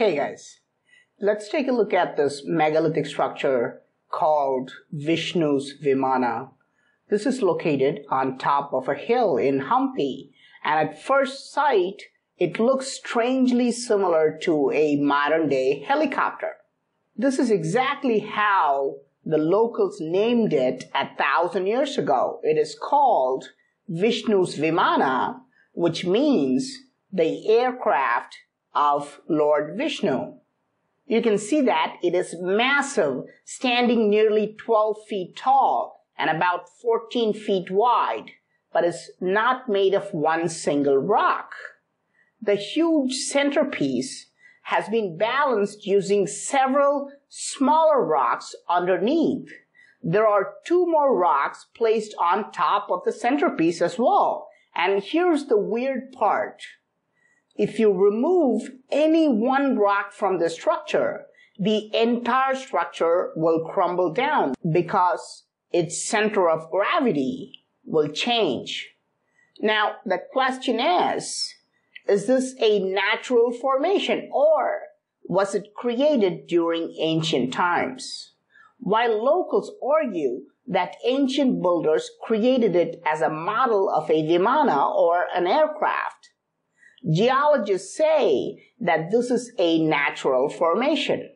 Hey guys, let's take a look at this megalithic structure called Vishnu's Vimana. This is located on top of a hill in Hampi, and at first sight, it looks strangely similar to a modern-day helicopter. This is exactly how the locals named it 1,000 years ago. It is called Vishnu's Vimana, which means the aircraft of Lord Vishnu. You can see that it is massive, standing nearly 12 feet tall and about 14 feet wide, but is not made of one single rock. The huge centerpiece has been balanced using several smaller rocks underneath. There are 2 more rocks placed on top of the centerpiece as well. And here's the weird part. If you remove any one rock from the structure, the entire structure will crumble down because its center of gravity will change. Now, the question is this a natural formation or was it created during ancient times? While locals argue that ancient builders created it as a model of a Vimana or an aircraft, geologists say that this is a natural formation.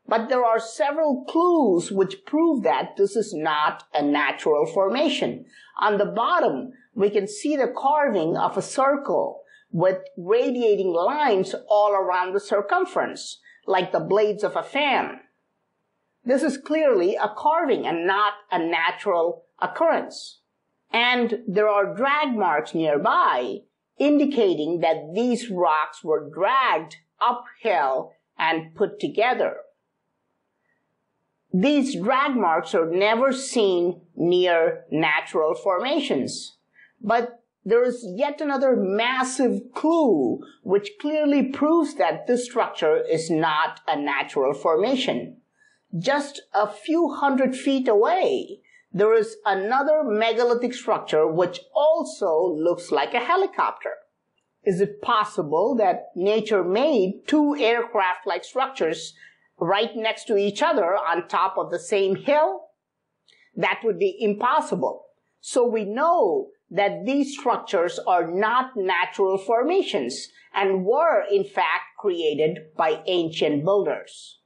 But there are several clues which prove that this is not a natural formation. On the bottom, we can see the carving of a circle with radiating lines all around the circumference, like the blades of a fan. This is clearly a carving and not a natural occurrence. And there are drag marks nearby, indicating that these rocks were dragged uphill and put together. These drag marks are never seen near natural formations, but there is yet another massive clue which clearly proves that this structure is not a natural formation. Just a few hundred feet away, there is another megalithic structure which also looks like a helicopter. Is it possible that nature made 2 aircraft-like structures right next to each other on top of the same hill? That would be impossible. So we know that these structures are not natural formations and were in fact created by ancient builders.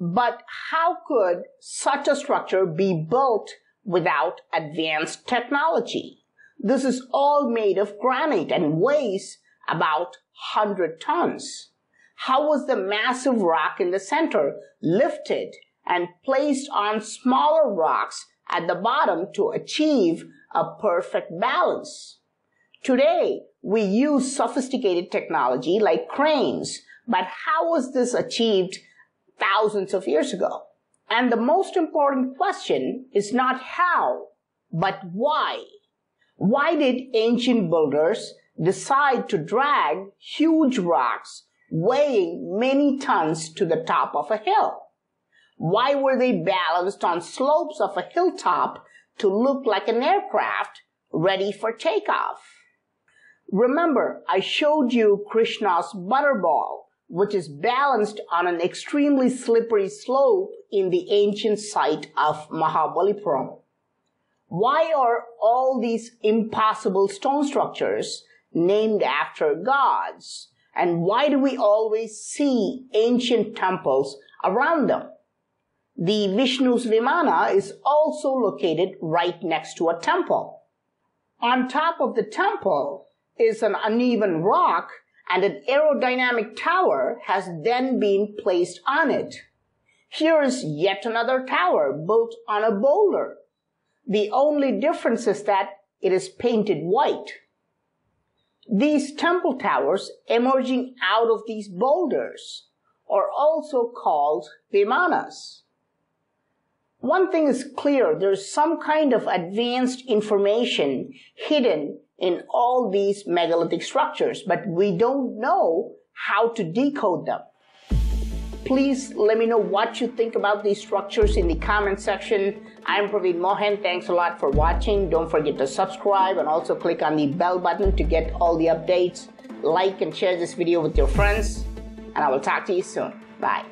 But how could such a structure be built without advanced technology? This is all made of granite and weighs about 100 tons. How was the massive rock in the center lifted and placed on smaller rocks at the bottom to achieve a perfect balance? Today, we use sophisticated technology like cranes, but how was this achieved thousands of years ago? And the most important question is not how, but why. Why did ancient builders decide to drag huge rocks weighing many tons to the top of a hill? Why were they balanced on slopes of a hilltop to look like an aircraft ready for takeoff? Remember, I showed you Krishna's butterball, which is balanced on an extremely slippery slope in the ancient site of Mahabalipuram. Why are all these impossible stone structures named after gods? And why do we always see ancient temples around them? The Vishnu's Vimana is also located right next to a temple. On top of the temple is an uneven rock, and an aerodynamic tower has then been placed on it. Here is yet another tower built on a boulder. The only difference is that it is painted white. These temple towers emerging out of these boulders are also called Vimanas. One thing is clear, there's some kind of advanced information hidden in all these megalithic structures, but we don't know how to decode them. Please let me know what you think about these structures in the comment section. I'm Praveen Mohan. Thanks a lot for watching. Don't forget to subscribe and also click on the bell button to get all the updates. Like and share this video with your friends. and I will talk to you soon. Bye.